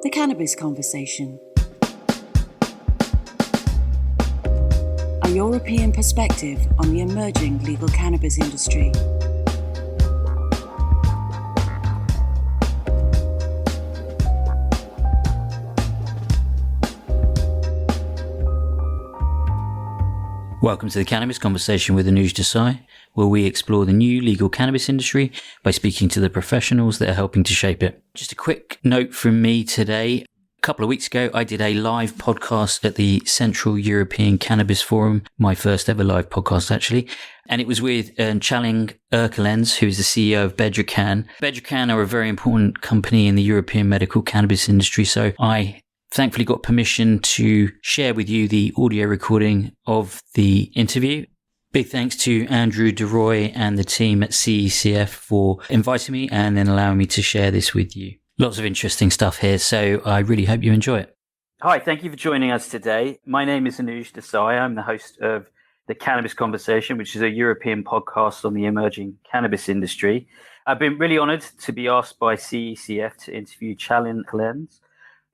The Cannabis Conversation. A European perspective on the emerging legal cannabis industry. Welcome to the Cannabis Conversation with Anuj Desai, where we explore the new legal cannabis industry by speaking to the professionals that are helping to shape it. Just a quick note from me today. A couple of weeks ago, I did a live podcast at the Central European Cannabis Forum, my first ever live podcast actually, and it was with Tjalling Erkelens, who is the CEO of Bedrocan. Bedrocan are a very important company in the European medical cannabis industry, so I thankfully got permission to share with you the audio recording of the interview. Big thanks to Andrew DeRoy and the team at CECF for inviting me and then allowing me to share this with you. Lots of interesting stuff here, so I really hope you enjoy it. Hi, thank you for joining us today. My name is Anuj Desai. I'm the host of The Cannabis Conversation, which is a European podcast on the emerging cannabis industry. I've been really honoured to be asked by CECF to interview Tjalling Erkelens,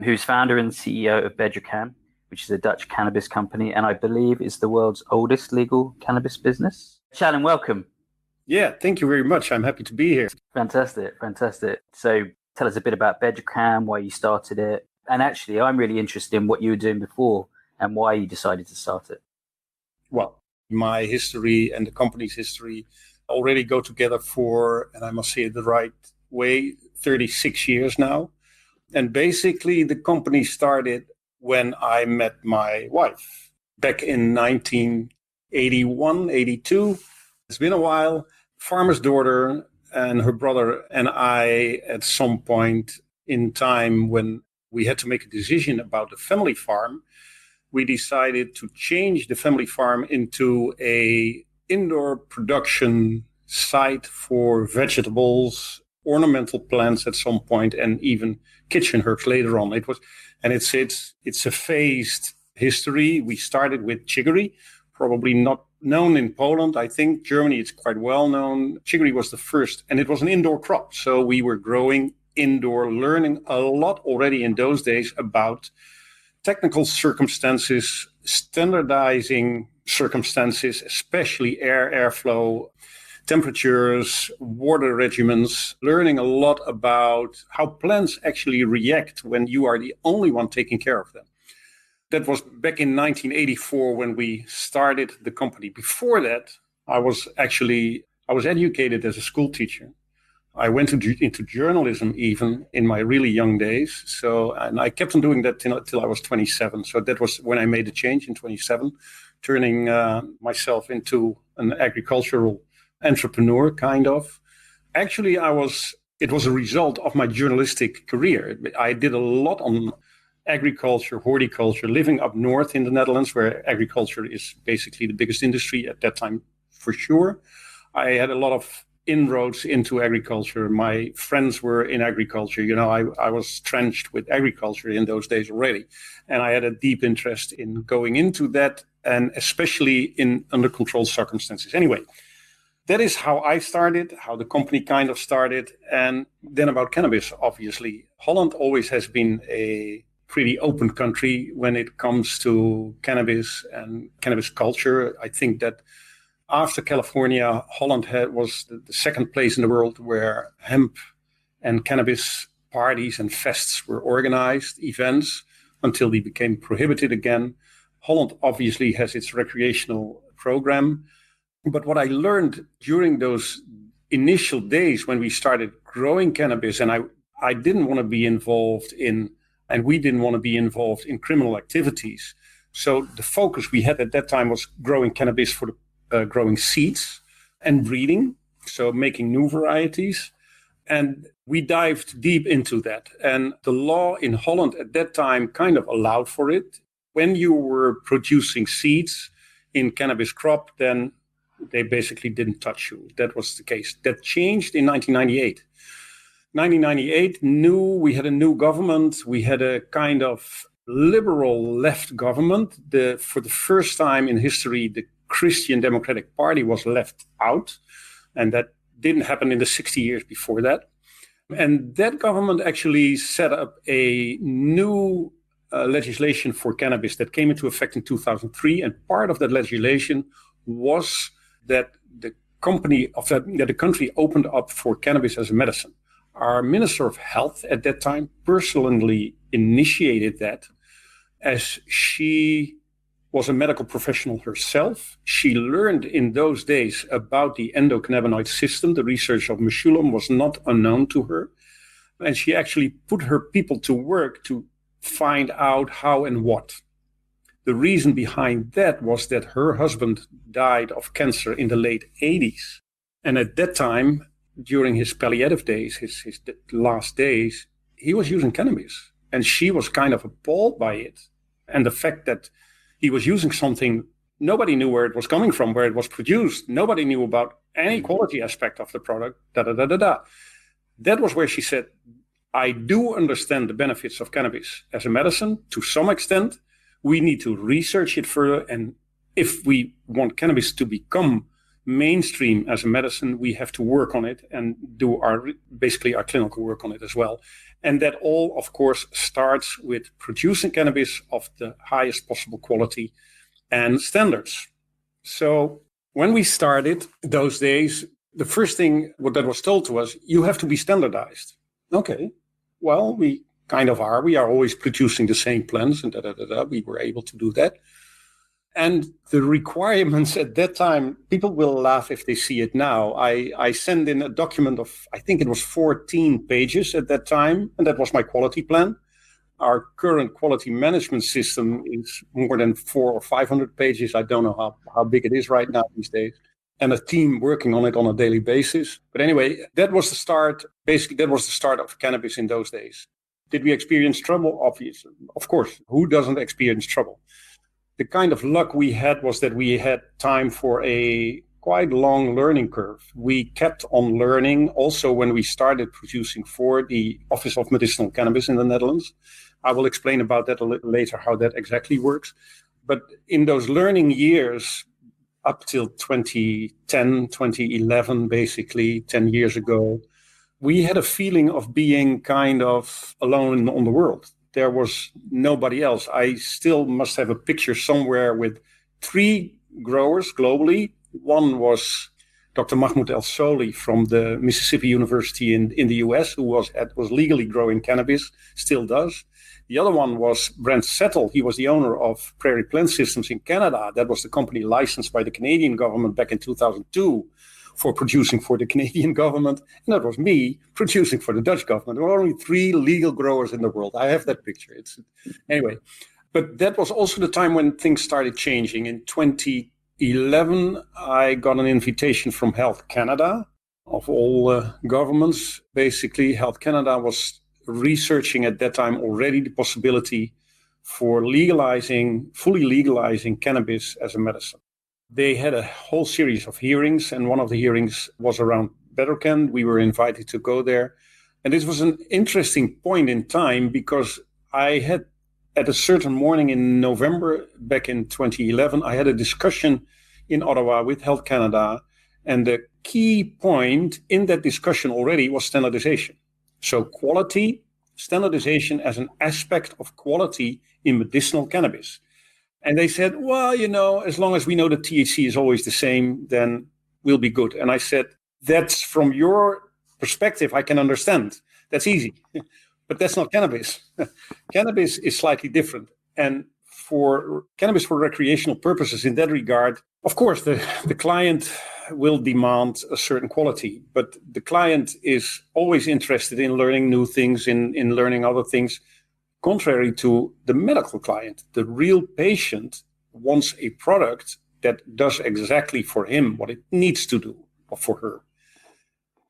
who's founder and CEO of Bedrocan, which is a Dutch cannabis company, and I believe is the world's oldest legal cannabis business. Tjalling, welcome. Yeah, thank you very much. I'm happy to be here. Fantastic. So tell us a bit about Bedrocan, why you started it. And actually, I'm really interested in what you were doing before and why you decided to start it. Well, my history and the company's history already go together for, and I must say it the right way, 36 years now. And basically, the company started when I met my wife back in 1981, 82. It's been a while. Farmer's daughter and her brother and I, at some point in time when we had to make a decision about the family farm, we decided to change the family farm into a indoor production site for vegetables, ornamental plants at some point, and even kitchen herbs later on. It's a phased history. We started with chicory, probably not known in Poland. I think Germany, it's quite well known. Chicory was the first, and it was an indoor crop. So we were growing indoor, learning a lot already in those days about technical circumstances, standardizing circumstances, especially airflow, temperatures, water regimens, learning a lot about how plants actually react when you are the only one taking care of them. That was back in 1984 when we started the company. Before that, I was educated as a school teacher. I went into journalism even in my really young days. And I kept on doing that till I was 27. So that was when I made the change in 27, turning myself into an agricultural entrepreneur, kind of. Actually, it was a result of my journalistic career. I did a lot on agriculture, horticulture, living up north in the Netherlands, where agriculture is basically the biggest industry at that time, for sure. I had a lot of inroads into agriculture. My friends were in agriculture. I was trenched with agriculture in those days already. And I had a deep interest in going into that, and especially in under controlled circumstances. Anyway, that is how I started, how the company kind of started. And then about cannabis, obviously. Holland always has been a pretty open country when it comes to cannabis and cannabis culture. I think that after California, Holland was the second place in the world where hemp and cannabis parties and fests were organized, events, until they became prohibited again. Holland obviously has its recreational program. But what I learned during those initial days when we started growing cannabis, and I didn't want to be involved in, and we didn't want to be involved in criminal activities. So the focus we had at that time was growing cannabis for growing seeds and breeding, so making new varieties. And we dived deep into that. And the law in Holland at that time kind of allowed for it. When you were producing seeds in cannabis crop, then they basically didn't touch you. That was the case. That changed in 1998. 1998, we had a new government. We had a kind of liberal left government. For the first time in history, the Christian Democratic Party was left out. And that didn't happen in the 60 years before that. And that government actually set up a new legislation for cannabis that came into effect in 2003. And part of that legislation was that the country opened up for cannabis as a medicine. Our Minister of Health at that time personally initiated that, as she was a medical professional herself. She learned in those days about the endocannabinoid system. The research of Meshulam was not unknown to her. And she actually put her people to work to find out how and what. The reason behind that was that her husband died of cancer in the late 80s. And at that time, during his palliative days, his last days, he was using cannabis. And she was kind of appalled by it. And the fact that he was using something, nobody knew where it was coming from, where it was produced. Nobody knew about any quality aspect of the product, That was where she said, I do understand the benefits of cannabis as a medicine to some extent. We need to research it further. And if we want cannabis to become mainstream as a medicine, we have to work on it and do our clinical work on it as well. And that all, of course, starts with producing cannabis of the highest possible quality and standards. So when we started those days, the first thing that was told to us, you have to be standardized. Okay, well, we kind of are. We are always producing the same plants and We were able to do that. And the requirements at that time, people will laugh if they see it now. I sent in a document of, I think it was 14 pages at that time, and that was my quality plan. Our current quality management system is more than 400 or 500 pages. I don't know how big it is right now these days. And a team working on it on a daily basis. But anyway, that was the start. Basically, that was the start of cannabis in those days. Did we experience trouble? Obviously. Of course. Who doesn't experience trouble? The kind of luck we had was that we had time for a quite long learning curve. We kept on learning also when we started producing for the Office of Medicinal Cannabis in the Netherlands. I will explain about that a little later, how that exactly works. But in those learning years, up till 2010, 2011, basically 10 years ago, we had a feeling of being kind of alone on the world. There was nobody else. I still must have a picture somewhere with 3 growers globally. One was Dr. Mahmoud El-Soli from the Mississippi University in the US, who was legally growing cannabis, still does. The other one was Brent Settle. He was the owner of Prairie Plant Systems in Canada. That was the company licensed by the Canadian government back in 2002 for producing for the Canadian government. And that was me producing for the Dutch government. There were only 3 legal growers in the world. I have that picture. Anyway, but that was also the time when things started changing. In 2011, I got an invitation from Health Canada, of all governments. Basically, Health Canada was researching at that time already the possibility for fully legalizing cannabis as a medicine. They had a whole series of hearings, and one of the hearings was around Bedrocan. We were invited to go there. And this was an interesting point in time because I had, at a certain morning in November back in 2011, I had a discussion in Ottawa with Health Canada. And the key point in that discussion already was standardization. So quality, standardization as an aspect of quality in medicinal cannabis. And they said, well, as long as we know that THC is always the same, then we'll be good. And I said, that's from your perspective, I can understand. That's easy. But that's not cannabis. Cannabis is slightly different. And for cannabis for recreational purposes in that regard, of course, the client will demand a certain quality. But the client is always interested in learning new things, in learning other things. Contrary to the medical client, the real patient wants a product that does exactly for him what it needs to do, or for her.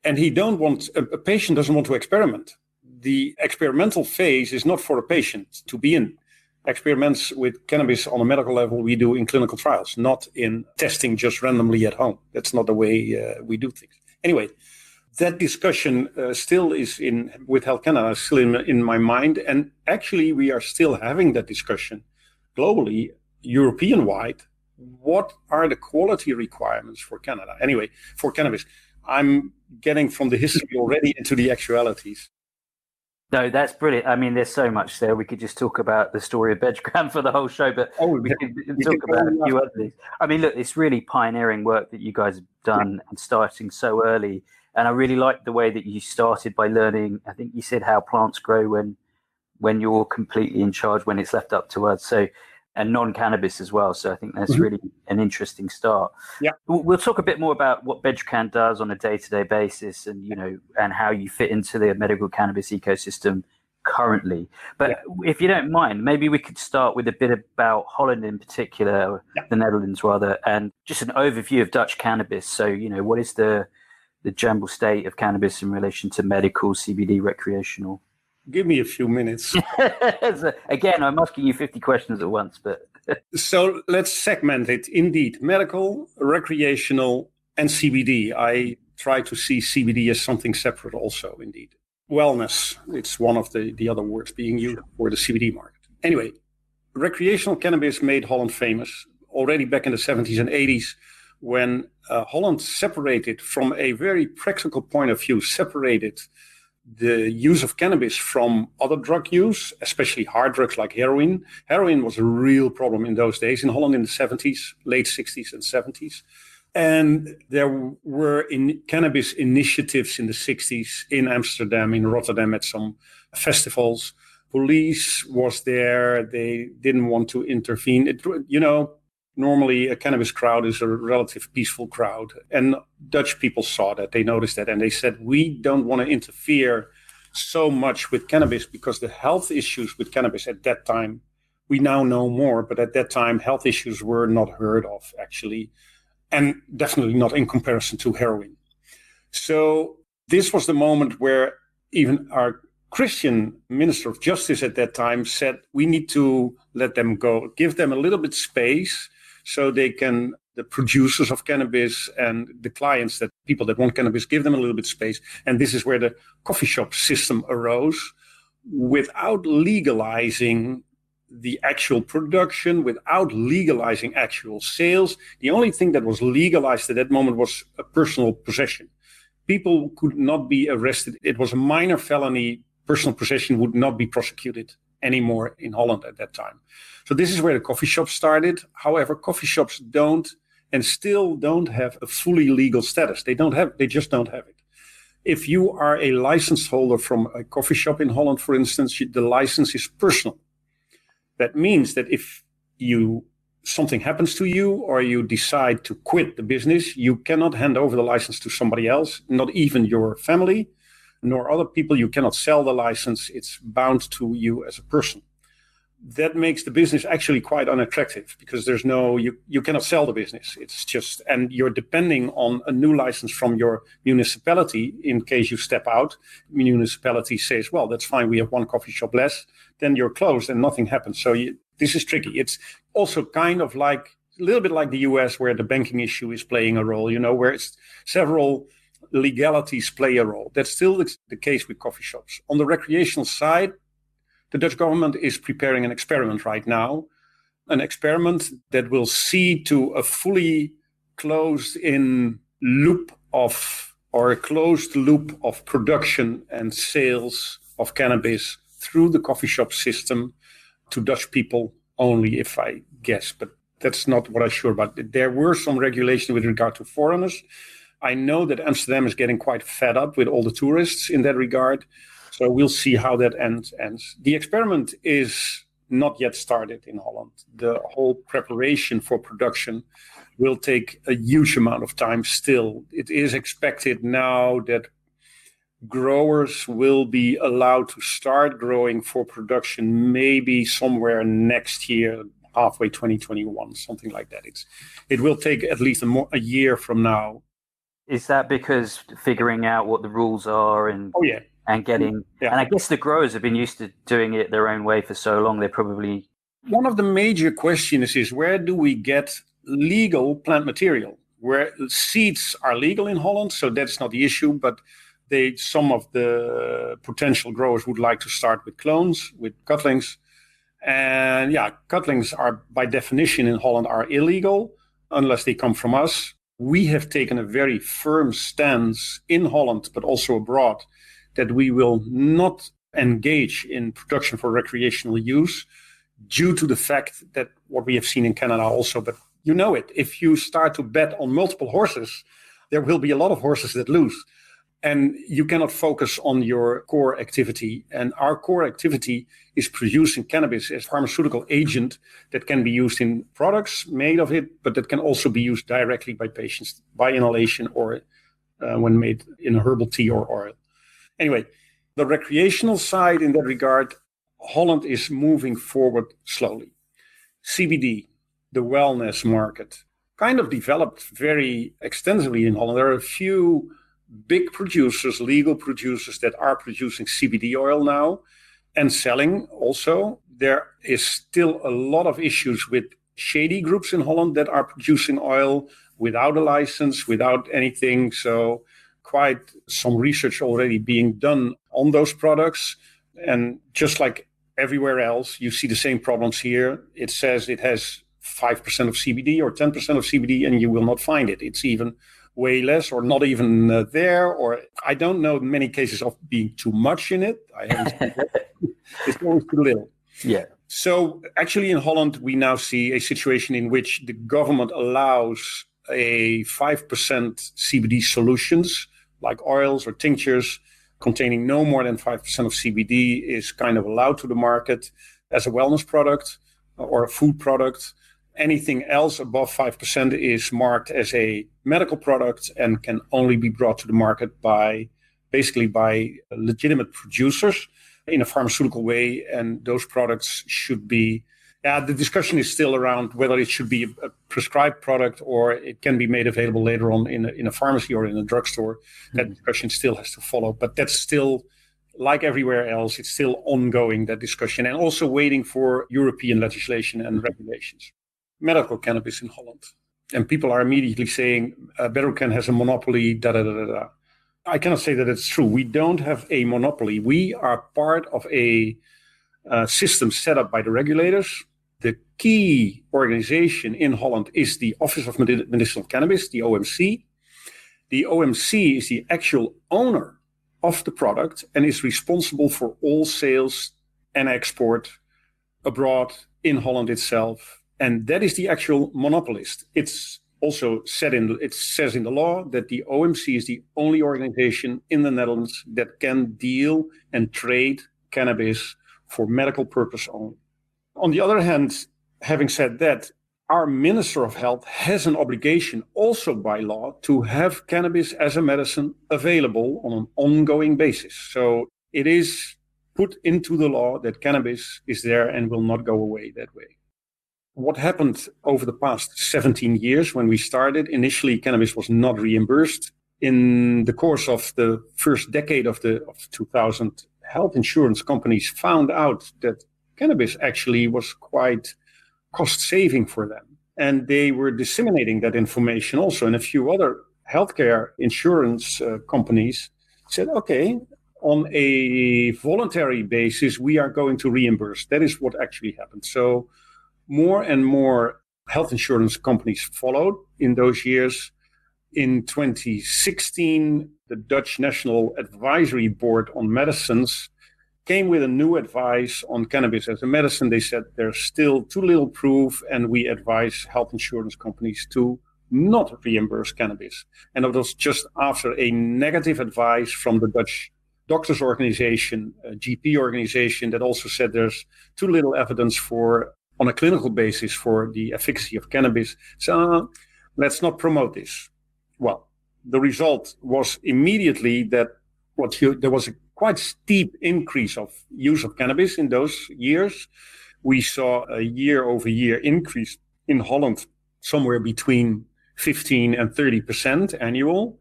And a patient doesn't want to experiment. The experimental phase is not for a patient to be in. Experiments with cannabis on a medical level we do in clinical trials, not in testing just randomly at home. That's not the way we do things. Anyway, that discussion still is with Health Canada, still in my mind. And actually, we are still having that discussion globally, European-wide. What are the quality requirements for Canada? Anyway, for cannabis. I'm getting from the history already into the actualities. No, that's brilliant. I mean, there's so much there. We could just talk about the story of Bedrocan for the whole show, but we could talk about a few other things. I mean, look, it's really pioneering work that you guys have done and starting so early. And I really like the way that you started by learning, I think you said, how plants grow when you're completely in charge, when it's left up to us. So, and non-cannabis as well. So I think that's really an interesting start. Yeah. We'll talk a bit more about what Bedrocan does on a day-to-day basis and, and how you fit into the medical cannabis ecosystem currently. But if you don't mind, maybe we could start with a bit about Holland in particular, the Netherlands rather, and just an overview of Dutch cannabis. So, what is the general state of cannabis in relation to medical, CBD, recreational? Give me a few minutes. Again, I'm asking you 50 questions at once, but... So let's segment it. Indeed, medical, recreational, and CBD. I try to see CBD as something separate also, indeed. Wellness, it's one of the other words being used for the CBD market. Anyway, recreational cannabis made Holland famous already back in the 70s and 80s when Holland separated from a very practical point of view, separated the use of cannabis from other drug use, especially hard drugs like heroin. Heroin was a real problem in those days in Holland in the 70s, late 60s and 70s. And there were cannabis initiatives in the 60s in Amsterdam, in Rotterdam at some festivals. Police was there. They didn't want to intervene. Normally, a cannabis crowd is a relative peaceful crowd. And Dutch people saw that. They noticed that. And they said, we don't want to interfere so much with cannabis because the health issues with cannabis at that time, we now know more. But at that time, health issues were not heard of, actually. And definitely not in comparison to heroin. So this was the moment where even our Christian Minister of Justice at that time said, we need to let them go, give them a little bit space so they can, the producers of cannabis and the clients, that people that want cannabis, give them a little bit space. And this is where the coffee shop system arose without legalizing the actual production, without legalizing actual sales. The only thing that was legalized at that moment was a personal possession. People could not be arrested. It was a minor felony. Personal possession would not be prosecuted anymore in Holland at that time. So this is where the coffee shops started. However, coffee shops don't and still don't have a fully legal status. They just don't have it. If you are a license holder from a coffee shop in Holland, for instance, the license is personal. That means that if something happens to you or you decide to quit the business, you cannot hand over the license to somebody else, not even your family, nor other people. You cannot sell the license. It's bound to you as a person. That makes the business actually quite unattractive because you cannot sell the business. It's just, and you're depending on a new license from your municipality in case you step out. Municipality says, well, that's fine. We have one coffee shop less. Then you're closed and nothing happens. So this is tricky. It's also kind of like a little bit like the US where the banking issue is playing a role, where it's several legalities play a role. That's still the case with coffee shops. On the recreational side, the Dutch government is preparing an experiment right now, an experiment that will see to a fully closed-in loop of production and sales of cannabis through the coffee shop system to Dutch people only, if I guess. But that's not what I'm sure about. There were some regulations with regard to foreigners. I know that Amsterdam is getting quite fed up with all the tourists in that regard. So we'll see how that ends. The experiment is not yet started in Holland. The whole preparation for production will take a huge amount of time still. It is expected now that growers will be allowed to start growing for production maybe somewhere next year, halfway 2021, something like that. It will take at least a year from now. Is that because figuring out what the rules are and getting, and I guess the growers have been used to doing it their own way for so long, they're probably... One of the major questions is where do we get legal plant material? Where seeds are legal in Holland, so that's not the issue, but some of the potential growers would like to start with clones, with cutlings. And cutlings are by definition in Holland are illegal unless they come from us. We have taken a very firm stance in Holland, but also abroad, that we will not engage in production for recreational use due to the fact that what we have seen in Canada also, but you know it, if you start to bet on multiple horses, there will be a lot of horses that lose. And you cannot focus on your core activity. And our core activity is producing cannabis as a pharmaceutical agent that can be used in products made of it, but that can also be used directly by patients by inhalation or when made in a herbal tea or oil. Anyway, the recreational side in that regard, Holland is moving forward slowly. CBD, the wellness market, kind of developed very extensively in Holland. There are a few big producers, legal producers that are producing CBD oil now and selling also. There is still a lot of issues with shady groups in Holland that are producing oil without a license, without anything. So quite some research already being done on those products. And just like everywhere else, you see the same problems here. It says it has 5% of CBD or 10% of CBD, and you will not find it. It's even way less or not even there, or I don't know many cases of being too much in it. I haven't seen that. It's always too little. Yeah. So actually in Holland, we now see a situation in which the government allows a 5% CBD solutions like oils or tinctures containing no more than 5% of CBD is kind of allowed to the market as a wellness product or a food product. Anything else above 5% is marked as a medical product and can only be brought to the market by legitimate producers in a pharmaceutical way. And those products should be, the discussion is still around whether it should be a prescribed product or it can be made available later on in a pharmacy or in a drugstore. Mm-hmm. That discussion still has to follow, but that's still, like everywhere else, it's still ongoing, that discussion, and also waiting for European legislation and regulations. Medical cannabis in Holland. And people are immediately saying, Bedrocan has a monopoly, da-da-da-da-da. I cannot say that it's true. We don't have a monopoly. We are part of a system set up by the regulators. The key organization in Holland is the Office of Medicinal Cannabis, the OMC. The OMC is the actual owner of the product and is responsible for all sales and export abroad in Holland itself. And that is the actual monopolist. It's also it says in the law that the OMC is the only organization in the Netherlands that can deal and trade cannabis for medical purpose only. On the other hand, having said that, our Minister of Health has an obligation also by law to have cannabis as a medicine available on an ongoing basis. So it is put into the law that cannabis is there and will not go away that way. What happened over the past 17 years when we started, initially cannabis was not reimbursed. In the course of the first decade of 2000, health insurance companies found out that cannabis actually was quite cost-saving for them. And they were disseminating that information also. And a few other healthcare insurance companies said, okay, on a voluntary basis, we are going to reimburse. That is what actually happened. So more and more health insurance companies followed in those years. In 2016, the Dutch National Advisory Board on Medicines came with a new advice on cannabis as a medicine. They said there's still too little proof, and we advise health insurance companies to not reimburse cannabis. And it was just after a negative advice from the Dutch Doctors Organization, a GP organization, that also said there's too little evidence on a clinical basis for the efficacy of cannabis. So let's not promote this. Well, the result was immediately that there was a quite steep increase of use of cannabis in those years. We saw a year-over-year increase in Holland, somewhere between 15 and 30% annual.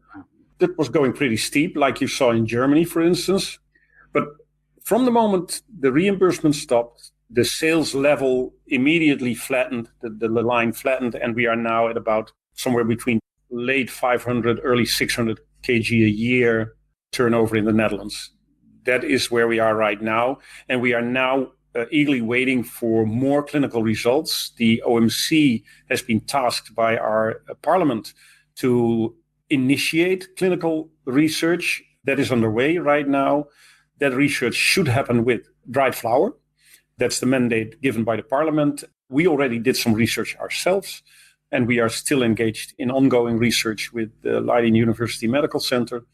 That was going pretty steep, like you saw in Germany, for instance. But from the moment the reimbursement stopped, the sales level immediately flattened, the line flattened, and we are now at about somewhere between late 500, early 600 kg a year turnover in the Netherlands. That is where we are right now. And we are now eagerly waiting for more clinical results. The OMC has been tasked by our parliament to initiate clinical research that is underway right now. That research should happen with dried flower. That's the mandate given by the parliament. We already did some research ourselves, and we are still engaged in ongoing research with the Leiden University Medical Center.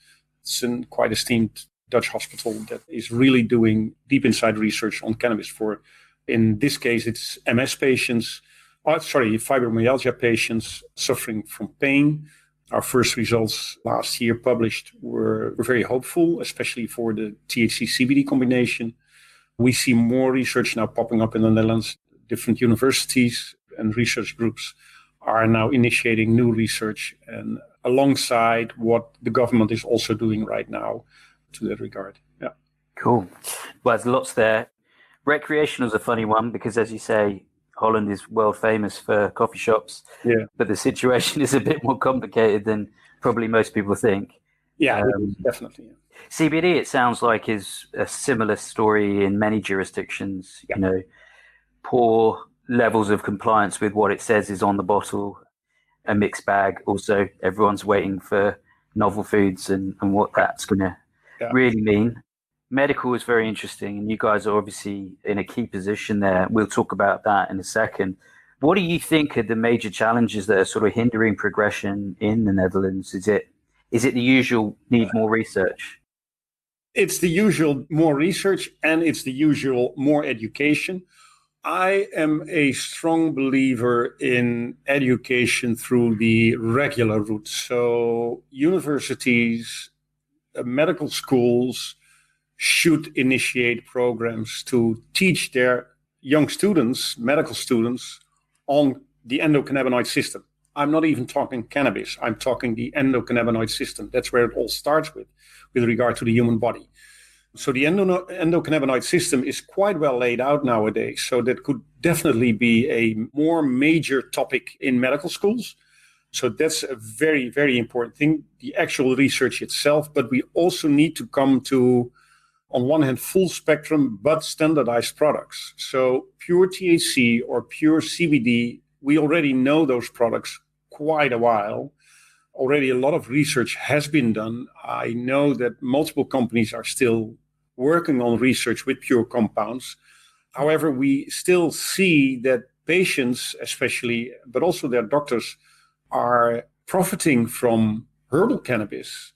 It's a quite esteemed Dutch hospital that is really doing deep inside research on cannabis for, in this case, it's MS patients, fibromyalgia patients suffering from pain. Our first results last year published were very hopeful, especially for the THC-CBD combination. We see more research now popping up in the Netherlands. Different universities and research groups are now initiating new research, and alongside what the government is also doing right now to that regard. Yeah. Cool. Well, there's lots there. Recreational is a funny one because, as you say, Holland is world famous for coffee shops. Yeah. But the situation is a bit more complicated than probably most people think. Yeah, definitely. Yeah. CBD, it sounds like, is a similar story in many jurisdictions. Yeah. You know, poor levels of compliance with what it says is on the bottle, a mixed bag. Also, everyone's waiting for novel foods and what that's going to really mean. Medical is very interesting, and you guys are obviously in a key position there. We'll talk about that in a second. What do you think are the major challenges that are sort of hindering progression in the Netherlands? Is it the usual need more research? It's the usual more research, and it's the usual more education. I am a strong believer in education through the regular route. So universities, medical schools should initiate programs to teach their young students, medical students, on the endocannabinoid system. I'm not even talking cannabis. I'm talking the endocannabinoid system. That's where it all starts with regard to the human body. So the endocannabinoid system is quite well laid out nowadays. So that could definitely be a more major topic in medical schools. So that's a very, very important thing, the actual research itself. But we also need to come to, on one hand, full spectrum, but standardized products. So pure THC or pure CBD, we already know those products quite a while. Already a lot of research has been done. I know that multiple companies are still working on research with pure compounds. However, we still see that patients, especially, but also their doctors, are profiting from herbal cannabis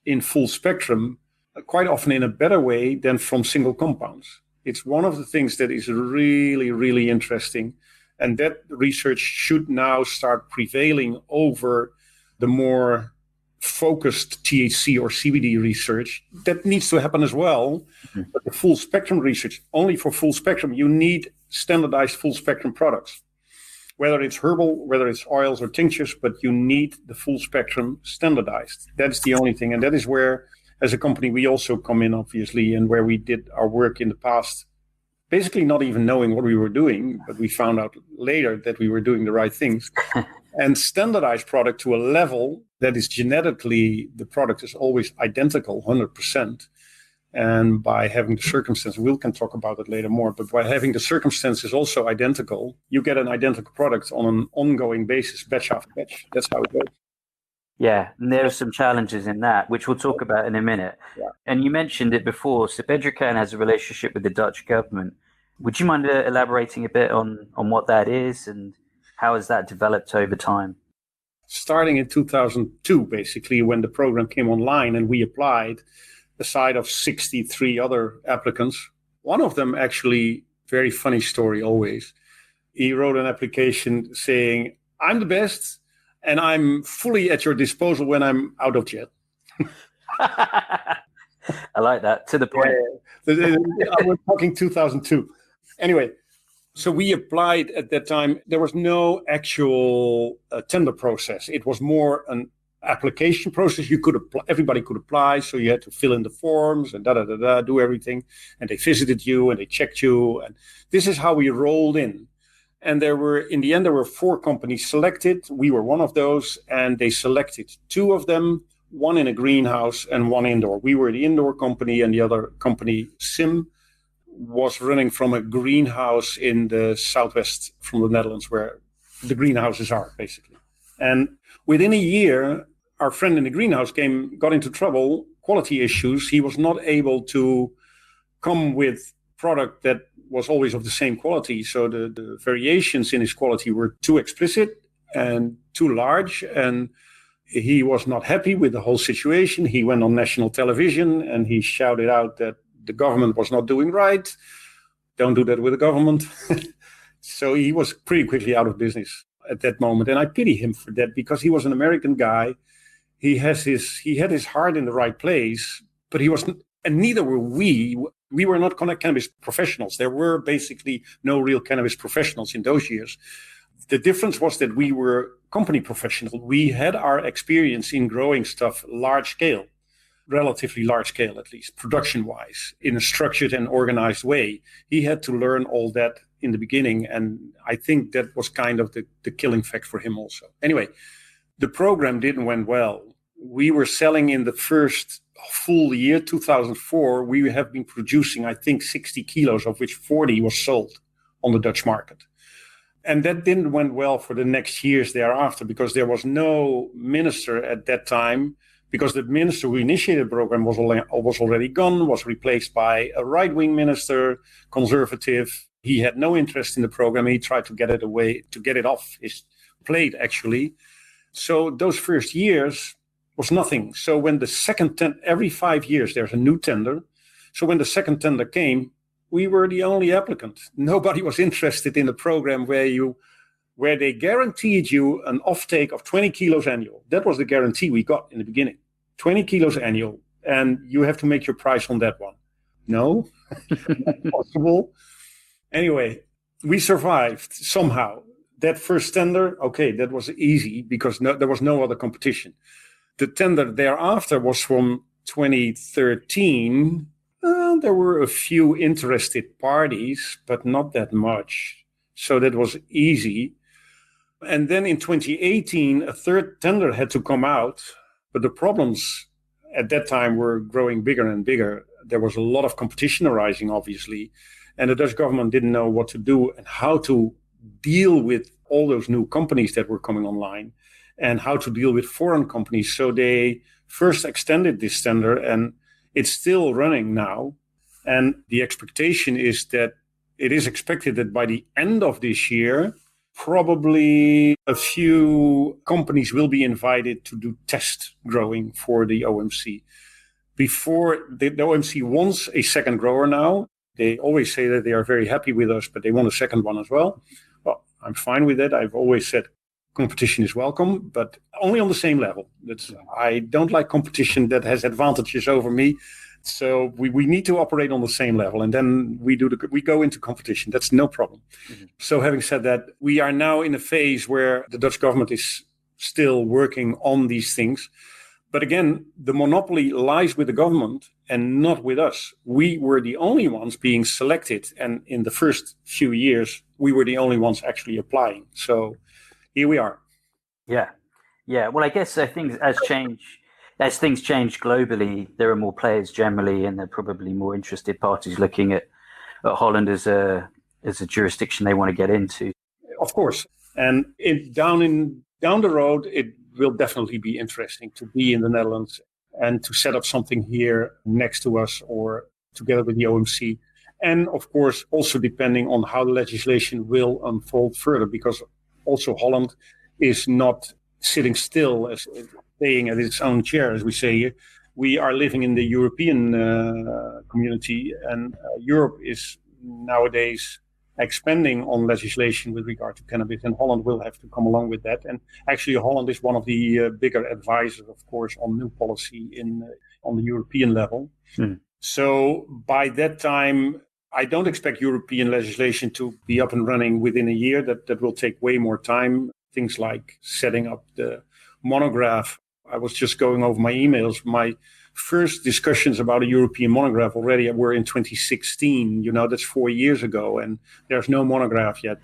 in full spectrum quite often in a better way than from single compounds. It's one of the things that is really, really interesting. And that research should now start prevailing over the more focused THC or CBD research. That needs to happen as well. Mm-hmm. But the full spectrum research, only for full spectrum, you need standardized full spectrum products. Whether it's herbal, whether it's oils or tinctures, but you need the full spectrum standardized. That's the only thing. And that is where, as a company, we also come in, obviously, and where we did our work in the past, basically not even knowing what we were doing, but we found out later that we were doing the right things. And standardized product to a level that is genetically, the product is always identical, 100%. And by having the circumstances, we can talk about it later more, but by having the circumstances also identical, you get an identical product on an ongoing basis, batch after batch. That's how it goes. Yeah, and there are some challenges in that, which we'll talk about in a minute. Yeah. And you mentioned it before, so Bedrocan has a relationship with the Dutch government. Would you mind elaborating a bit on what that is and how has that developed over time? Starting in 2002, basically, when the program came online and we applied, aside of 63 other applicants, one of them actually, very funny story always, he wrote an application saying, I'm the best, and I'm fully at your disposal when I'm out of jail. I like that, to the point. Yeah. I was talking 2002. Anyway, so we applied at that time. There was no actual tender process. It was more an application process. You could apply, everybody could apply, so you had to fill in the forms and do everything. And they visited you and they checked you. And this is how we rolled in. And in the end, there were 4 companies selected. We were one of those, and they selected 2 of them, one in a greenhouse and one indoor. We were the indoor company, and the other company, Sim, was running from a greenhouse in the southwest from the Netherlands, where the greenhouses are, basically. And within a year, our friend in the greenhouse got into trouble, quality issues. He was not able to come with product that was always of the same quality. So the variations in his quality were too explicit and too large. And he was not happy with the whole situation. He went on national television and he shouted out that the government was not doing right. Don't do that with the government. So he was pretty quickly out of business at that moment. And I pity him for that because he was an American guy. He had his heart in the right place, but he wasn't, and neither were we. We were not cannabis professionals. There were basically no real cannabis professionals in those years. The difference was that we were company professionals. We had our experience in growing stuff large scale, relatively large scale at least, production-wise, in a structured and organized way. He had to learn all that in the beginning, and I think that was kind of the killing fact for him also. Anyway, the program didn't went well. We were selling in the first full year, 2004, we have been producing, I think, 60 kilos, of which 40 was sold on the Dutch market. And that didn't went well for the next years thereafter because there was no minister at that time, because the minister who initiated the program was already gone, was replaced by a right-wing minister, conservative. He had no interest in the program. He tried to get it off his plate, actually. So those first years was nothing. So when the second every 5 years, there's a new tender. So when the second tender came, we were the only applicant. Nobody was interested in a program where they guaranteed you an offtake of 20 kilos annual. That was the guarantee we got in the beginning. 20 kilos annual. And you have to make your price on that one. No, not possible. Anyway, we survived somehow. That first tender, okay, that was easy because there was no other competition. The tender thereafter was from 2013. There were a few interested parties, but not that much. So that was easy. And then in 2018, a third tender had to come out. But the problems at that time were growing bigger and bigger. There was a lot of competition arising, obviously. And the Dutch government didn't know what to do and how to deal with all those new companies that were coming online and how to deal with foreign companies. So they first extended this tender, and it's still running now. And the expectation is that it is expected that by the end of this year, probably a few companies will be invited to do test growing for the OMC. Before the OMC wants a second grower now. They always say that they are very happy with us, but they want a second one as well. Well, I'm fine with that. I've always said competition is welcome, but only on the same level. I don't like competition that has advantages over me. So we need to operate on the same level, and then we go into competition. That's no problem. Mm-hmm. So having said that, we are now in a phase where the Dutch government is still working on these things. But again, the monopoly lies with the government and not with us. We were the only ones being selected, and in the first few years, we were the only ones actually applying. So here we are. Yeah. Well, I guess as things change globally, there are more players generally, and there are probably more interested parties looking at Holland as a jurisdiction they want to get into. Of course, and down the road, it will definitely be interesting to be in the Netherlands and to set up something here next to us or together with the OMC. And of course, also depending on how the legislation will unfold further, because also Holland is not sitting still, as staying at its own chair, as we say here. We are living in the European community, and Europe is nowadays expanding on legislation with regard to cannabis, and Holland will have to come along with that. And actually, Holland is one of the bigger advisors, of course, on new policy on the European level. So by that time, I don't expect European legislation to be up and running within a year. That will take way more time. Things like setting up the monograph. I was just going over my emails. My first discussions about a European monograph already were in 2016. That's 4 years ago, and there's no monograph yet.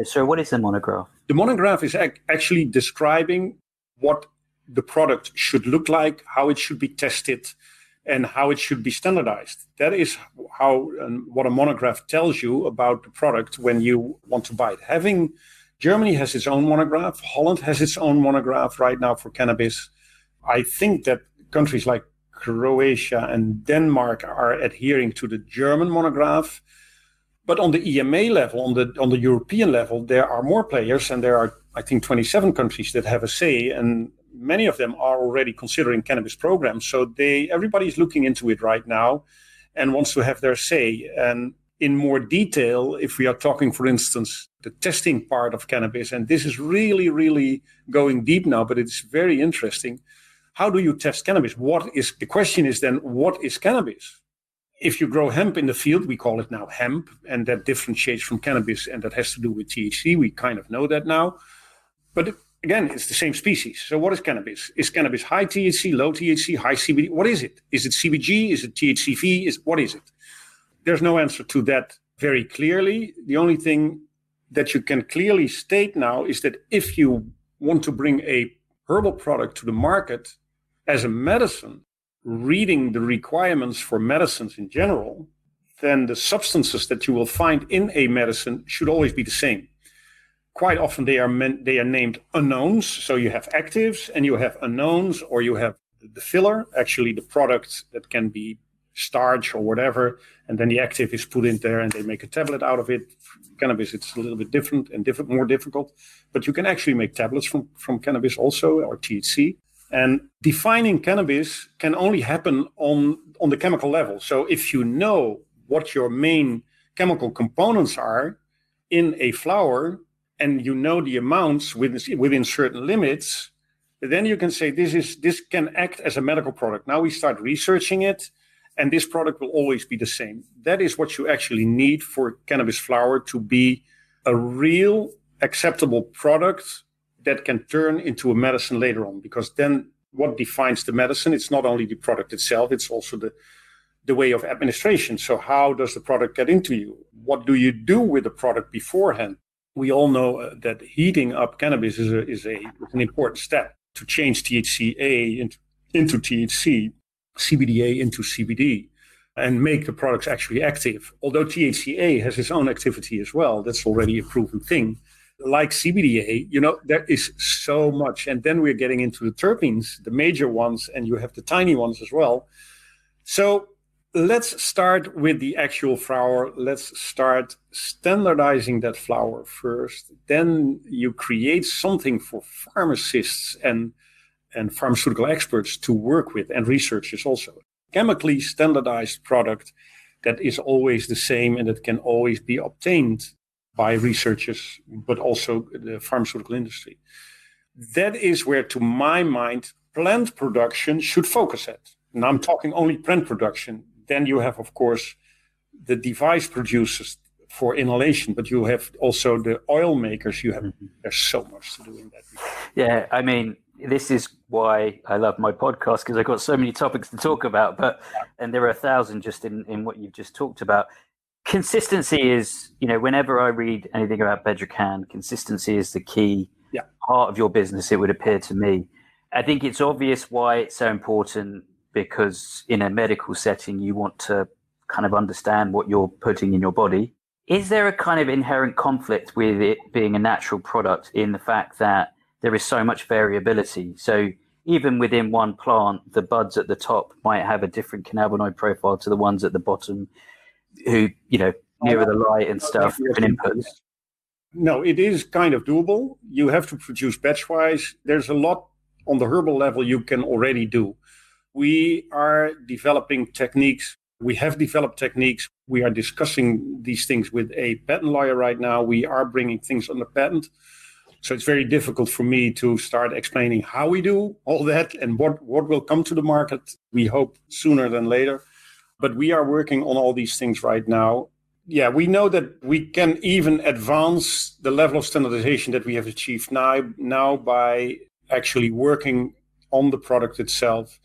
So what is the monograph? The monograph is actually describing what the product should look like, how it should be tested, and how it should be standardized. That is what a monograph tells you about the product when you want to buy it. Having Germany has its own monograph. Holland has its own monograph right now for cannabis. I think that countries like Croatia and Denmark are adhering to the German monograph. But on the EMA level, on the European level, there are more players, and there are, I think, 27 countries that have a say, and many of them are already considering cannabis programs. So everybody's looking into it right now and wants to have their say. And in more detail, if we are talking, for instance, the testing part of cannabis, and this is really, really going deep now, but it's very interesting. How do you test cannabis? The question is then, what is cannabis? If you grow hemp in the field, we call it now hemp, and that differentiates from cannabis, and that has to do with THC. We kind of know that now. But again, it's the same species. So what is cannabis? Is cannabis high THC, low THC, high CBD? What is it? Is it CBG? Is it THCV? What is it? There's no answer to that very clearly. The only thing that you can clearly state now is that if you want to bring a herbal product to the market as a medicine, reading the requirements for medicines in general, then the substances that you will find in a medicine should always be the same. Quite often they are named unknowns. So you have actives and you have unknowns, or you have the filler, actually the product that can be starch or whatever, and then the active is put in there and they make a tablet out of it. Cannabis, it's a little bit different and more difficult, but you can actually make tablets from cannabis also, or THC. And defining cannabis can only happen on the chemical level. So if you know what your main chemical components are in a flower, and you know the amounts within certain limits, then you can say this can act as a medical product. Now we start researching it, and this product will always be the same. That is what you actually need for cannabis flower to be a real acceptable product that can turn into a medicine later on. Because then what defines the medicine, it's not only the product itself, it's also the way of administration. So how does the product get into you? What do you do with the product beforehand? We all know that heating up cannabis is an important step to change THCA into THC, CBDA into CBD, and make the products actually active. Although THCA has its own activity as well, that's already a proven thing. Like CBDA, there is so much. And then we're getting into the terpenes, the major ones, and you have the tiny ones as well. So let's start with the actual flower. Let's start standardizing that flower first. Then you create something for pharmacists and pharmaceutical experts to work with, and researchers also. Chemically standardized product that is always the same and that can always be obtained by researchers, but also the pharmaceutical industry. That is where, to my mind, plant production should focus at. And I'm talking only plant production. Then you have, of course, the device producers for inhalation, but you have also the oil makers. There's so much to do in that. Yeah, I mean, this is why I love my podcast, because I've got so many topics to talk about, and there are 1,000 just in what you've just talked about. Consistency is, whenever I read anything about Bedrocan, consistency is the key part of your business, it would appear to me. I think it's obvious why it's so important, because in a medical setting, you want to kind of understand what you're putting in your body. Is there a kind of inherent conflict with it being a natural product in the fact that there is so much variability? So even within one plant, the buds at the top might have a different cannabinoid profile to the ones at the bottom, who, nearer the light and stuff, different inputs. No, it is kind of doable. You have to produce batch-wise. There's a lot on the herbal level you can already do. We are developing techniques. We have developed techniques. We are discussing these things with a patent lawyer right now. We are bringing things under patent. So it's very difficult for me to start explaining how we do all that and what will come to the market. We hope sooner than later. But we are working on all these things right now. Yeah, we know that we can even advance the level of standardization that we have achieved now by actually working on the product itself,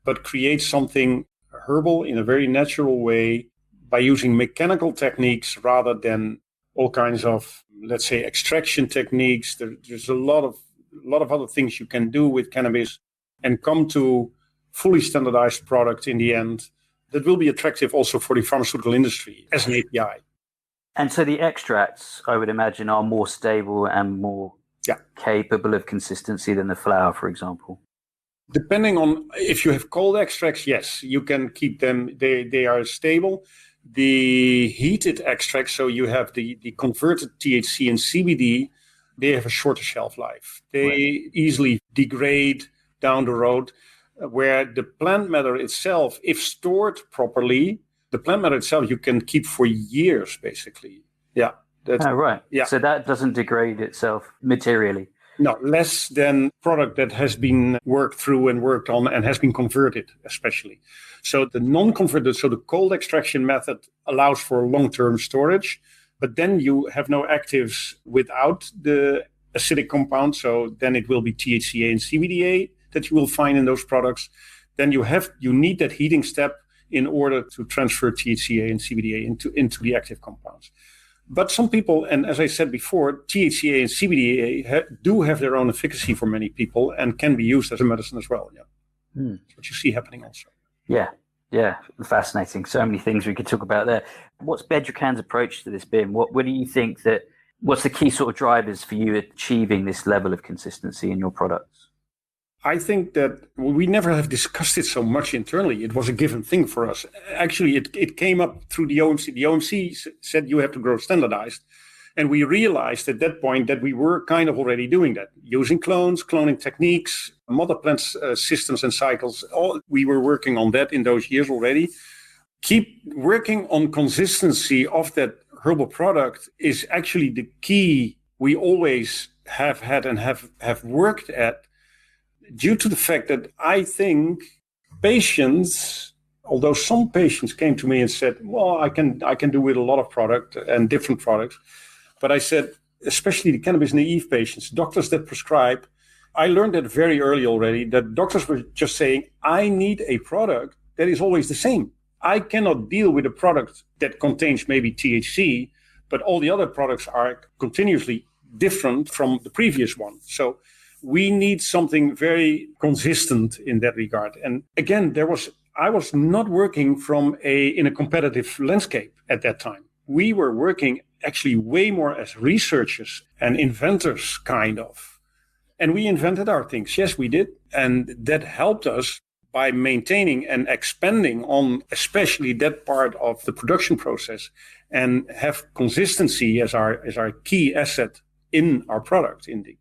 but create something herbal in a very natural way by using mechanical techniques rather than all kinds of, let's say, extraction techniques. There's a lot of other things you can do with cannabis and come to fully standardized product in the end that will be attractive also for the pharmaceutical industry as an API. And so the extracts, I would imagine, are more stable and more capable of consistency than the flour, for example. Depending on if you have cold extracts, yes, you can keep them. They are stable. The heated extracts, so you have the converted THC and CBD, they have a shorter shelf life. They easily degrade down the road, where the plant matter itself, if stored properly, the plant matter itself you can keep for years, basically. Yeah. Yeah. So that doesn't degrade itself materially. No, less than product that has been worked through and worked on and has been converted, especially. So the non-converted, so the cold extraction method allows for long-term storage, but then you have no actives without the acidic compound. So then it will be THCA and CBDA that you will find in those products. Then you need that heating step in order to transfer THCA and CBDA into the active compounds. But some people, and as I said before, THCA and CBDA do have their own efficacy for many people and can be used as a medicine as well. Yeah, That's what you see happening also. Yeah, fascinating. So many things we could talk about there. What's Bedrocan's approach to this been? What do you think what's the key sort of drivers for you achieving this level of consistency in your products? I think that we never have discussed it so much internally. It was a given thing for us. Actually, it came up through the OMC. The OMC said you have to grow standardized. And we realized at that point that we were kind of already doing that, using cloning techniques, mother plant systems and cycles. We were working on that in those years already. Keep working on consistency of that herbal product is actually the key we always have had and have worked at. Due to the fact that I think patients, although some patients came to me and said, well, I can do with a lot of product and different products. But I said, especially the cannabis naive patients, doctors that prescribe, I learned that very early already, that doctors were just saying, I need a product that is always the same. I cannot deal with a product that contains maybe THC, but all the other products are continuously different from the previous one. So we need something very consistent in that regard. And again, I was not working in a competitive landscape at that time. We were working actually way more as researchers and inventors, kind of. And we invented our things. Yes, we did. And that helped us by maintaining and expanding on especially that part of the production process and have consistency as our key asset in our product, indeed.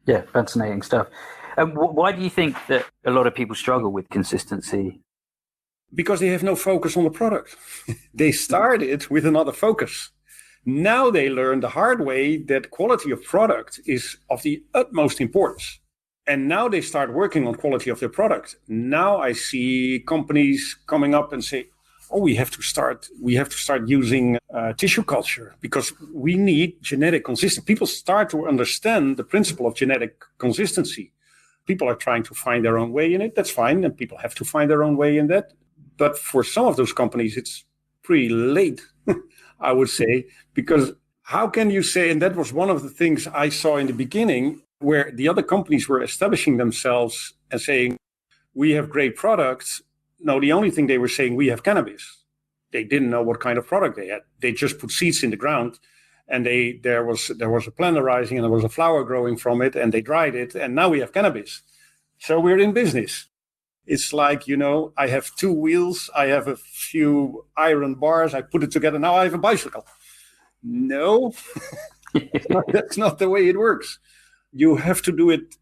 Yeah, fascinating stuff. Why do you think that a lot of people struggle with consistency? Because they have no focus on the product. They started with another focus. Now they learn the hard way that quality of product is of the utmost importance. And now they start working on quality of their product. Now I see companies coming up and say, oh, we have to start using tissue culture because we need genetic consistency. People start to understand the principle of genetic consistency. People are trying to find their own way in it. That's fine. And people have to find their own way in that. But for some of those companies, it's pretty late, I would say, because how can you say, and that was one of the things I saw in the beginning, where the other companies were establishing themselves and saying, we have great products. No, the only thing they were saying, we have cannabis. They didn't know what kind of product they had. They just put seeds in the ground and there was a plant arising and there was a flower growing from it and they dried it and now we have cannabis. So we're in business. It's like, I have two wheels, I have a few iron bars, I put it together, now I have a bicycle. No, that's not the way it works. You have to do it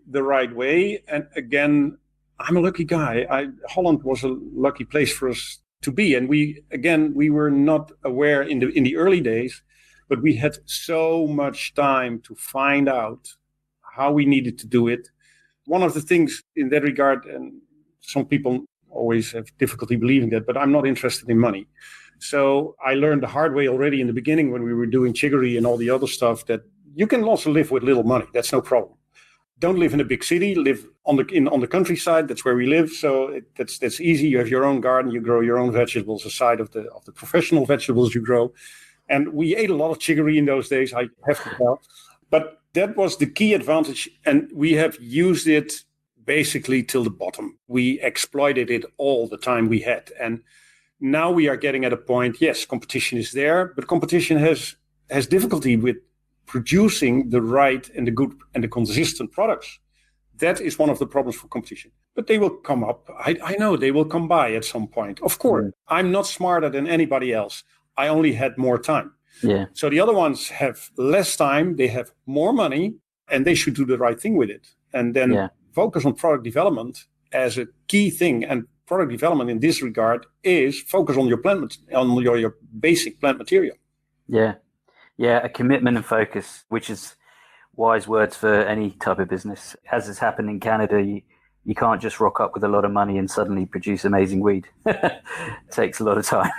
the right way. And again, I'm a lucky guy. Holland was a lucky place for us to be. And we were not aware in the early days, but we had so much time to find out how we needed to do it. One of the things in that regard, and some people always have difficulty believing that, but I'm not interested in money. So I learned the hard way already in the beginning when we were doing chicory and all the other stuff that you can also live with little money. That's no problem. Don't live in a big city, live on the countryside. That's where we live. So that's easy. You have your own garden. You grow your own vegetables aside of the professional vegetables you grow. And we ate a lot of chicory in those days, I have to tell. But that was the key advantage. And we have used it basically till the bottom. We exploited it all the time we had. And Now we are getting at a point, yes, competition is there, but competition has difficulty with producing the right and the good and the consistent products. That is one of the problems for competition. But they will come up. I know they will come by at some point. Of course, I'm not smarter than anybody else. I only had more time. Yeah. So the other ones have less time, they have more money, and they should do the right thing with it. And then focus on product development as a key thing. And product development in this regard is focus on your plant, on your basic plant material. Yeah. Yeah, a commitment and focus, which is wise words for any type of business. As has happened in Canada, you can't just rock up with a lot of money and suddenly produce amazing weed. It takes a lot of time.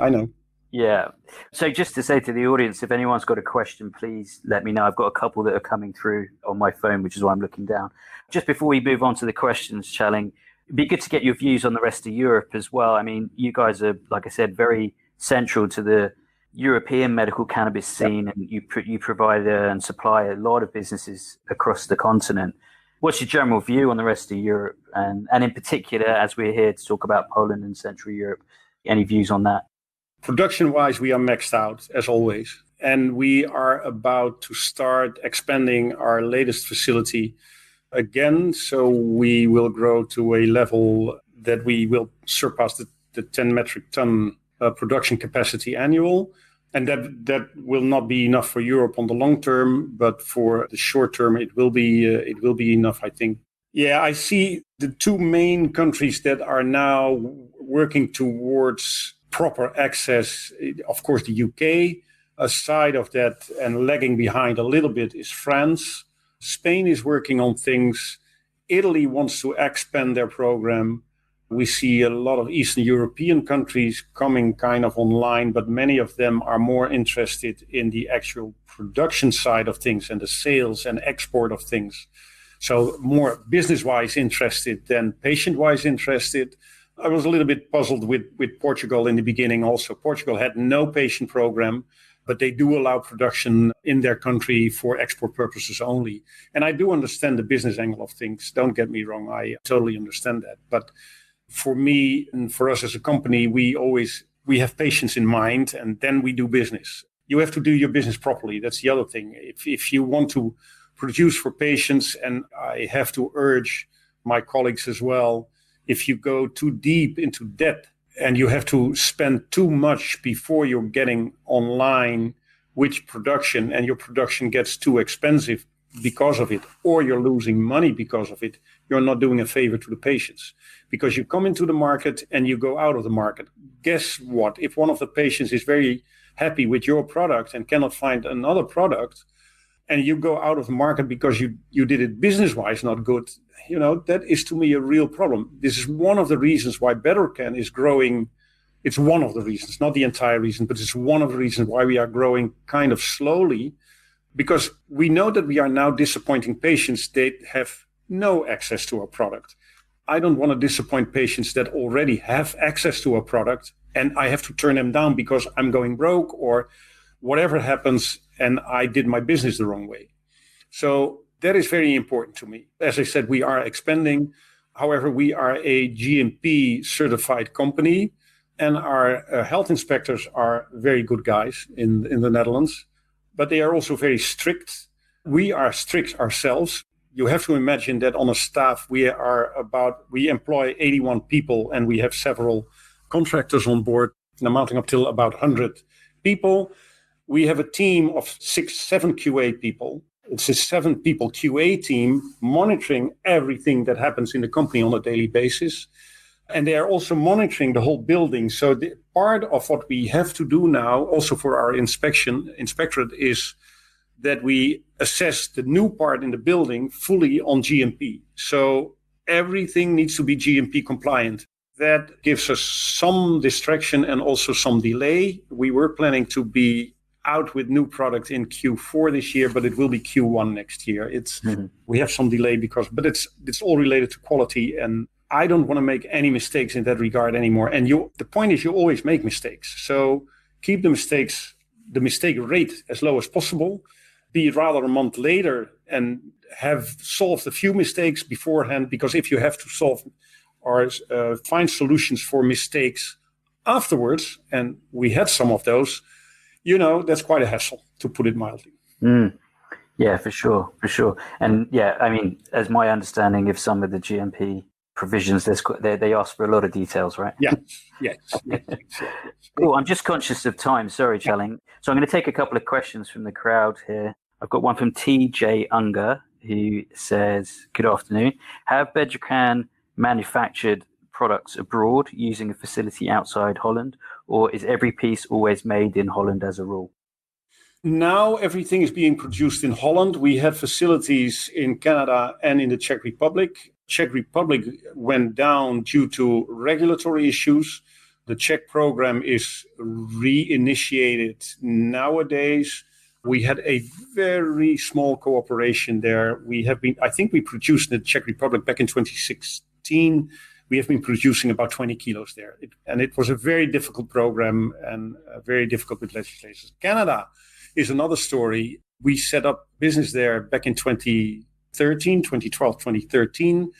I know. Yeah. So just to say to the audience, if anyone's got a question, please let me know. I've got a couple that are coming through on my phone, which is why I'm looking down. Just before we move on to the questions, Tjalling, it'd be good to get your views on the rest of Europe as well. I mean, you guys are, like I said, very central to the European medical cannabis scene, and you provide and supply a lot of businesses across the continent. What's your general view on the rest of Europe, and in particular, as we're here to talk about Poland and Central Europe, any views on that? Production-wise, we are maxed out, as always. And we are about to start expanding our latest facility again. So we will grow to a level that we will surpass the 10 metric ton production capacity annual. And that will not be enough for Europe on the long term, but for the short term, it will be enough, I think. Yeah, I see the two main countries that are now working towards proper access. Of course, the UK. Aside of that, and lagging behind a little bit, is France. Spain is working on things. Italy wants to expand their program. We see a lot of Eastern European countries coming kind of online, but many of them are more interested in the actual production side of things and the sales and export of things. So more business-wise interested than patient-wise interested. I was a little bit puzzled with Portugal in the beginning also. Portugal had no patient program, but they do allow production in their country for export purposes only. And I do understand the business angle of things. Don't get me wrong. I totally understand that. But for me and for us as a company, we have patients in mind, and then we do business. You have to do your business properly. That's the other thing. If you want to produce for patients, and I have to urge my colleagues as well, if you go too deep into debt and you have to spend too much before you're getting online with production, and your production gets too expensive because of it, or you're losing money because of it, you're not doing a favor to the patients. Because you come into the market and you go out of the market. Guess what? If one of the patients is very happy with your product and cannot find another product, and you go out of the market because you did it business-wise not good, that is to me a real problem. This is one of the reasons why Bedrocan is growing. It's one of the reasons, not the entire reason, but it's one of the reasons why we are growing kind of slowly, because we know that we are now disappointing patients that have no access to our product. I don't want to disappoint patients that already have access to a product, and I have to turn them down because I'm going broke or whatever happens, and I did my business the wrong way. So that is very important to me. As I said, we are expanding. However, we are a GMP certified company, and our health inspectors are very good guys in the Netherlands, but they are also very strict. We are strict ourselves. You have to imagine that on a staff, we employ 81 people, and we have several contractors on board, amounting up till about 100 people. We have a team of 7 QA people. It's a 7 people QA team monitoring everything that happens in the company on a daily basis. And they are also monitoring the whole building. So the part of what we have to do now, also for our inspectorate, is that we assess the new part in the building fully on GMP. So everything needs to be GMP compliant. That gives us some distraction and also some delay. We were planning to be out with new product in Q4 this year, but it will be Q1 next year. We have some delay but it's all related to quality, and I don't want to make any mistakes in that regard anymore. And the point is, you always make mistakes. So keep the mistake rate as low as possible. Be rather a month later and have solved a few mistakes beforehand, because if you have to solve or find solutions for mistakes afterwards, and we had some of those, that's quite a hassle, to put it mildly. Yeah, for sure. And yeah, I mean, as my understanding of some of the GMP provisions, they ask for a lot of details, right? Yes. Cool. I'm just conscious of time. Sorry, Tjalling. So I'm going to take a couple of questions from the crowd here. I've got one from TJ Unger, who says, "Good afternoon. Have Bedrocan manufactured products abroad using a facility outside Holland, or is every piece always made in Holland as a rule?" Now everything is being produced in Holland. We have facilities in Canada and in the Czech Republic. Czech Republic went down due to regulatory issues. The Czech program is reinitiated nowadays. We had a very small cooperation there. I think we produced in the Czech Republic back in 2016. We have been producing about 20 kilos there. It was a very difficult program and very difficult with legislators. Canada is another story. We set up business there back in 2013, 2012, 2013,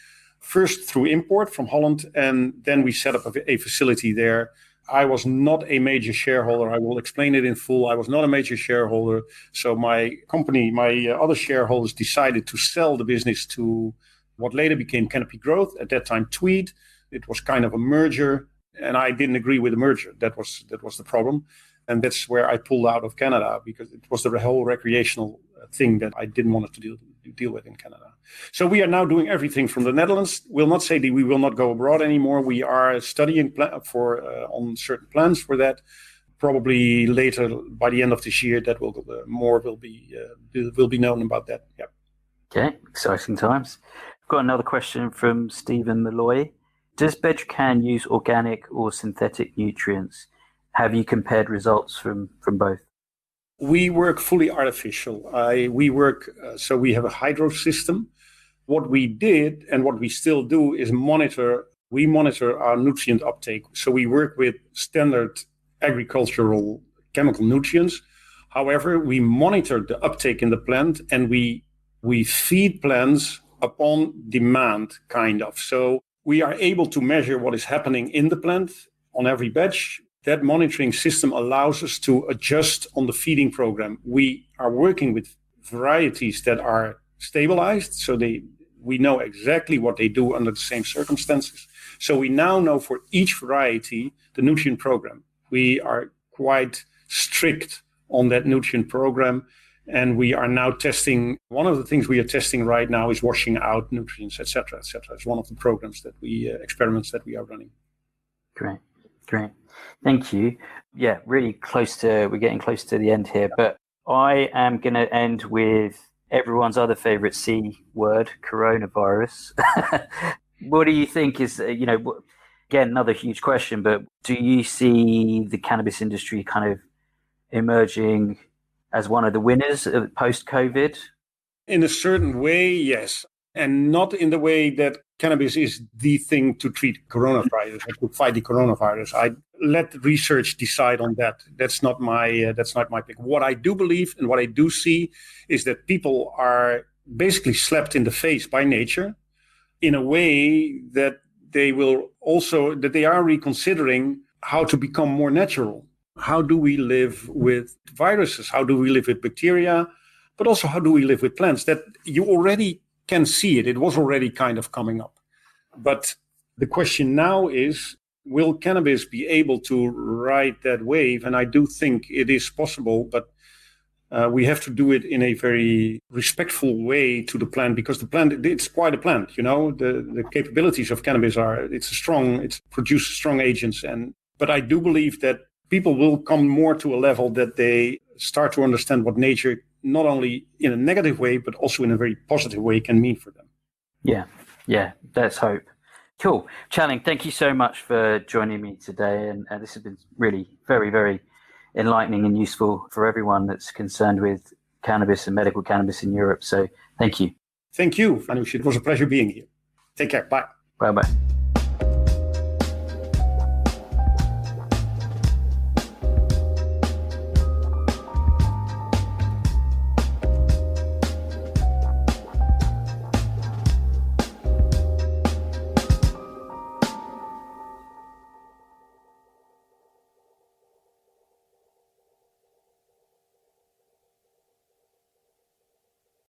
first through import from Holland, and then we set up a facility there. I was not a major shareholder. I will explain it in full. I was not a major shareholder. So my company, my other shareholders decided to sell the business to what later became Canopy Growth, at that time Tweed. It was kind of a merger, and I didn't agree with the merger. That was the problem. And that's where I pulled out of Canada, because it was the whole recreational thing that I didn't want to deal with in Canada. So we are now doing everything from the Netherlands. We'll not say that we will not go abroad anymore. We are studying on certain plans for that. Probably later, by the end of this year, that will be known about that. Yeah. Okay, exciting times. I've got another question from Stephen Malloy. Does Bedrocan use organic or synthetic nutrients? Have you compared results from both? We work fully artificial. So we have a hydro system. What we did and what we still do is monitor our nutrient uptake. So we work with standard agricultural chemical nutrients. However, we monitor the uptake in the plant, and we feed plants upon demand, kind of. So we are able to measure what is happening in the plant on every batch. That monitoring system allows us to adjust on the feeding program. We are working with varieties that are stabilized, so we know exactly what they do under the same circumstances. So we now know for each variety the nutrient program. We are quite strict on that nutrient program, and we are now testing. One of the things we are testing right now is washing out nutrients, etc., etc. It's one of the programs experiments that we are running. Great. Thank you. Yeah, we're getting close to the end here, but I am going to end with everyone's other favorite C word, coronavirus. What do you think is, again, another huge question, but do you see the cannabis industry kind of emerging as one of the winners post-COVID? In a certain way, yes. And not in the way that cannabis is the thing to treat coronavirus, or to fight the coronavirus. I let research decide on that. That's not my pick. What I do believe and what I do see is that people are basically slapped in the face by nature in a way that they are reconsidering how to become more natural. How do we live with viruses? How do we live with bacteria? But also, how do we live with plants? That you already can see it. It was already kind of coming up. But the question now is, will cannabis be able to ride that wave? And I do think it is possible, but we have to do it in a very respectful way to the plant, because the plant, it's quite a plant, the capabilities of cannabis it produces strong agents. But I do believe that people will come more to a level that they start to understand what nature, not only in a negative way, but also in a very positive way, can mean for them. Yeah, let's hope. Cool. Tjalling, thank you so much for joining me today. And this has been really very, very enlightening and useful for everyone that's concerned with cannabis and medical cannabis in Europe. So thank you. Thank you, Anush. It was a pleasure being here. Take care. Bye. Bye-bye.